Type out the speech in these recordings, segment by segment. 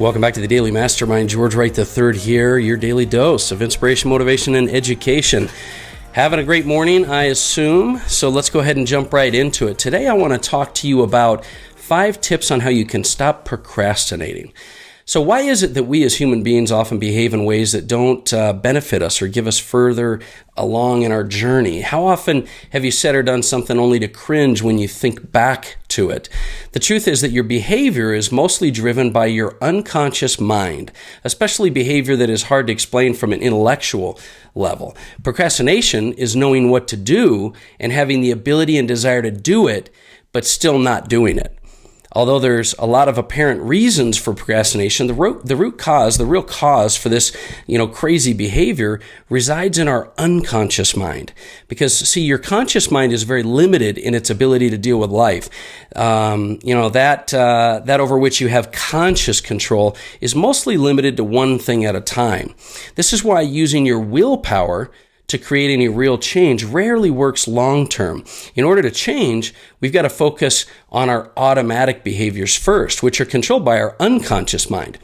Welcome back to the Daily Mastermind. George Wright III here, your daily dose of inspiration, motivation, and education. Having a great morning, I assume. So let's go ahead and jump right into it. Today, I want to talk to you about 5 tips on how you can stop procrastinating. So why is it that we as human beings often behave in ways that don't benefit us or give us further along in our journey? How often have you said or done something only to cringe when you think back to it? The truth is that your behavior is mostly driven by your unconscious mind, especially behavior that is hard to explain from an intellectual level. Procrastination is knowing what to do and having the ability and desire to do it, but still not doing it. Although there's a lot of apparent reasons for procrastination, the real cause for this, crazy behavior resides in our unconscious mind. Because, see, your conscious mind is very limited in its ability to deal with life. That over which you have conscious control is mostly limited to one thing at a time. This is why using your willpower to create any real change rarely works long term. In order to change, we've got to focus on our automatic behaviors first, which are controlled by our unconscious mind.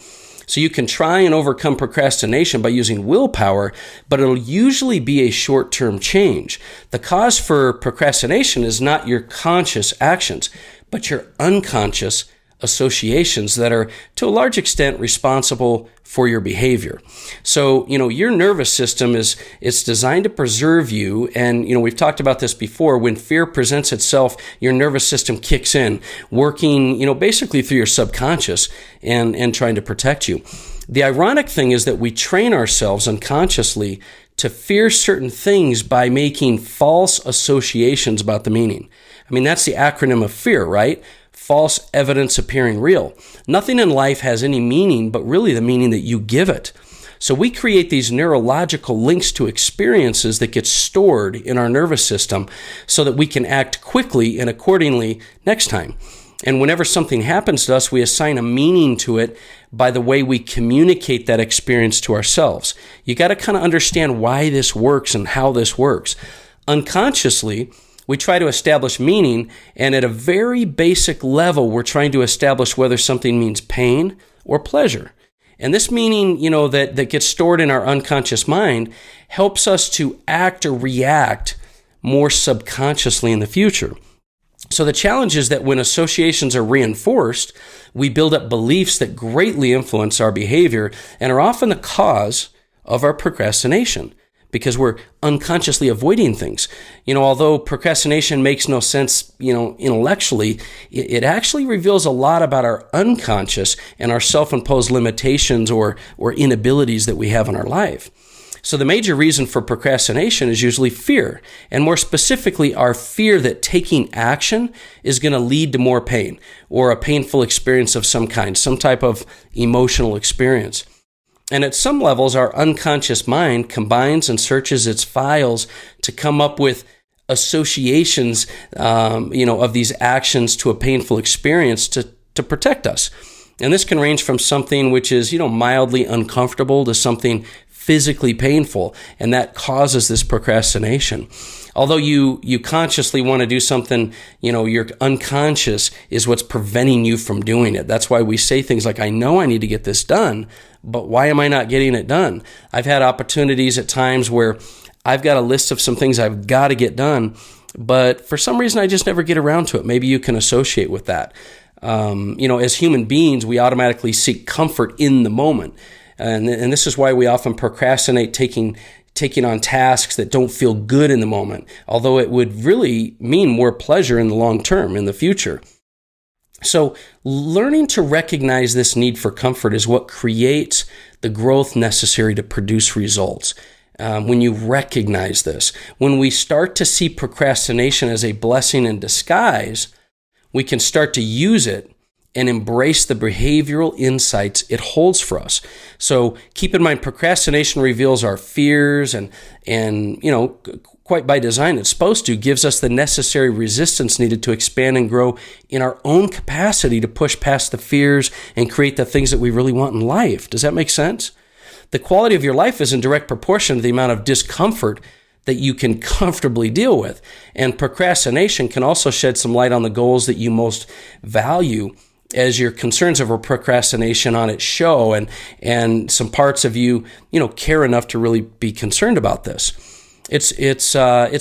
So you can try and overcome procrastination by using willpower, but it'll usually be a short-term change. The cause for procrastination is not your conscious actions, but your unconscious associations that are to a large extent responsible for your behavior. So, your nervous system it's designed to preserve you. And, we've talked about this before. When fear presents itself, your nervous system kicks in, working, basically through your subconscious and trying to protect you. The ironic thing is that we train ourselves unconsciously to fear certain things by making false associations about the meaning. That's the acronym of fear, right? False evidence appearing real. Nothing in life has any meaning but really the meaning that you give it. So we create these neurological links to experiences that get stored in our nervous system so that we can act quickly and accordingly next time. And whenever something happens to us, we assign a meaning to it by the way we communicate that experience to ourselves. You got to kind of understand why this works and how this works. Unconsciously, we try to establish meaning, and at a very basic level, we're trying to establish whether something means pain or pleasure. And this meaning, that gets stored in our unconscious mind helps us to act or react more subconsciously in the future. So the challenge is that when associations are reinforced, we build up beliefs that greatly influence our behavior and are often the cause of our procrastination, because we're unconsciously avoiding things. Although procrastination makes no sense, intellectually, it actually reveals a lot about our unconscious and our self-imposed limitations or inabilities that we have in our life. So the major reason for procrastination is usually fear, and more specifically, our fear that taking action is going to lead to more pain or a painful experience of some kind, some type of emotional experience. And at some levels, our unconscious mind combines and searches its files to come up with associations, of these actions to a painful experience to protect us. And this can range from something which is, mildly uncomfortable to something physically painful, and that causes this procrastination. Although you consciously want to do something, your unconscious is what's preventing you from doing it. That's why we say things like, I know I need to get this done, but why am I not getting it done? I've had opportunities at times where I've got a list of some things I've got to get done, but for some reason I just never get around to it. Maybe you can associate with that. As human beings, we automatically seek comfort in the moment. And this is why we often procrastinate taking on tasks that don't feel good in the moment, although it would really mean more pleasure in the long term, in the future. So learning to recognize this need for comfort is what creates the growth necessary to produce results. When you recognize this, when we start to see procrastination as a blessing in disguise, we can start to use it and embrace the behavioral insights it holds for us. So keep in mind, procrastination reveals our fears and quite by design, it's supposed to, gives us the necessary resistance needed to expand and grow in our own capacity to push past the fears and create the things that we really want in life. Does that make sense? The quality of your life is in direct proportion to the amount of discomfort that you can comfortably deal with. And procrastination can also shed some light on the goals that you most value as your concerns over procrastination on it show, and some parts of you, care enough to really be concerned about this. It's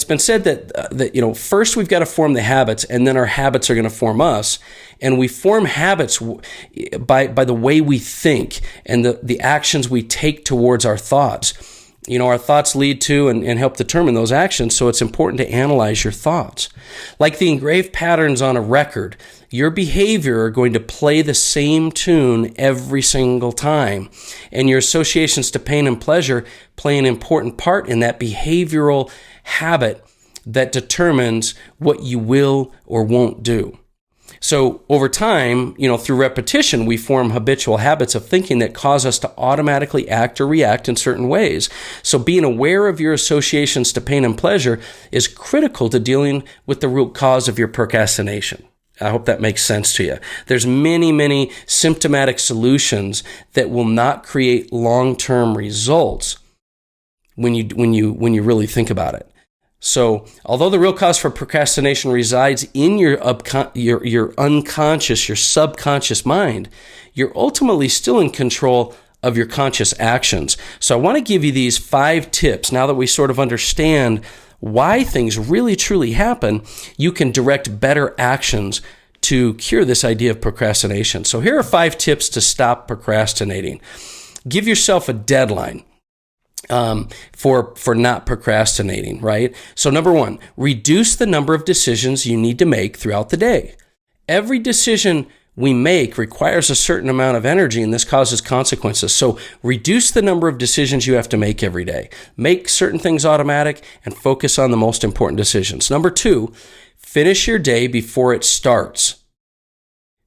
been said that first we've got to form the habits, and then our habits are going to form us. And we form habits by the way we think and the actions we take towards our thoughts. Our thoughts lead to and help determine those actions, so it's important to analyze your thoughts. Like the engraved patterns on a record, your behavior are going to play the same tune every single time, and your associations to pain and pleasure play an important part in that behavioral habit that determines what you will or won't do. So over time, through repetition, we form habitual habits of thinking that cause us to automatically act or react in certain ways. So being aware of your associations to pain and pleasure is critical to dealing with the root cause of your procrastination. I hope that makes sense to you. There's many, many symptomatic solutions that will not create long-term results when you really think about it. So, although the real cause for procrastination resides in your unconscious, your subconscious mind, you're ultimately still in control of your conscious actions. So I want to give you these 5 tips. Now that we sort of understand why things really truly happen, you can direct better actions to cure this idea of procrastination. So here are 5 tips to stop procrastinating. Give yourself a deadline for not procrastinating, right? So number 1, reduce the number of decisions you need to make throughout the day. Every decision we make requires a certain amount of energy, and this causes consequences. So reduce the number of decisions you have to make every day. Make certain things automatic and focus on the most important decisions. Number 2, finish your day before it starts.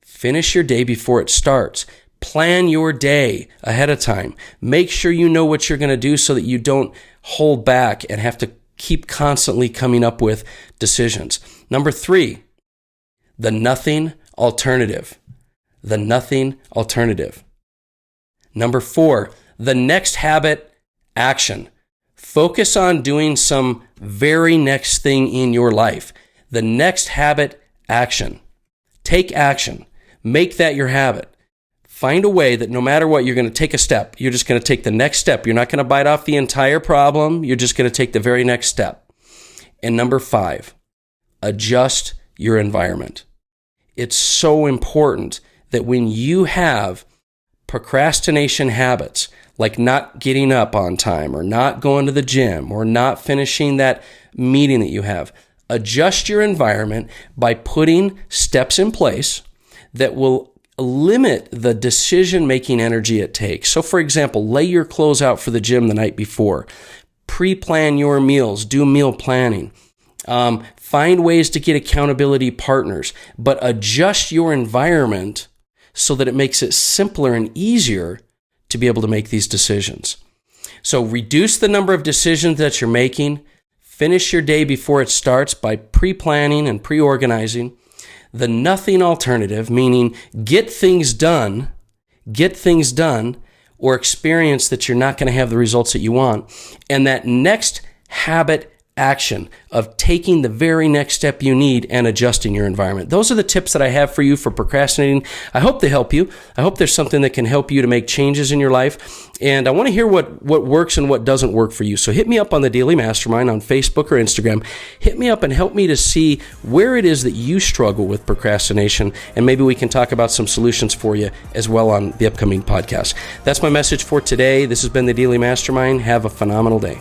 Finish your day before it starts. Plan your day ahead of time. Make sure you know what you're going to do so that you don't hold back and have to keep constantly coming up with decisions. Number 3, the nothing alternative. The nothing alternative. Number 4, the next habit action. Focus on doing some very next thing in your life. The next habit action. Take action. Make that your habit. Find a way that no matter what, you're going to take a step. You're just going to take the next step. You're not going to bite off the entire problem. You're just going to take the very next step. And number 5, adjust your environment. It's so important that when you have procrastination habits, like not getting up on time or not going to the gym or not finishing that meeting that you have, adjust your environment by putting steps in place that will limit the decision-making energy it takes. So for example, lay your clothes out for the gym the night before. Pre-plan your meals. Do meal planning. Find ways to get accountability partners, but adjust your environment so that it makes it simpler and easier to be able to make these decisions. So reduce the number of decisions that you're making. Finish your day before it starts by pre-planning and pre-organizing. The nothing alternative, meaning get things done, or experience that you're not going to have the results that you want. And that next habit action of taking the very next step you need and adjusting your environment. Those are the tips that I have for you for procrastinating. I hope they help you. I hope there's something that can help you to make changes in your life. And I want to hear what works and what doesn't work for you. So hit me up on the Daily Mastermind on Facebook or Instagram. Hit me up and help me to see where it is that you struggle with procrastination, and maybe we can talk about some solutions for you as well on the upcoming podcast. That's my message for today. This has been the Daily Mastermind. Have a phenomenal day.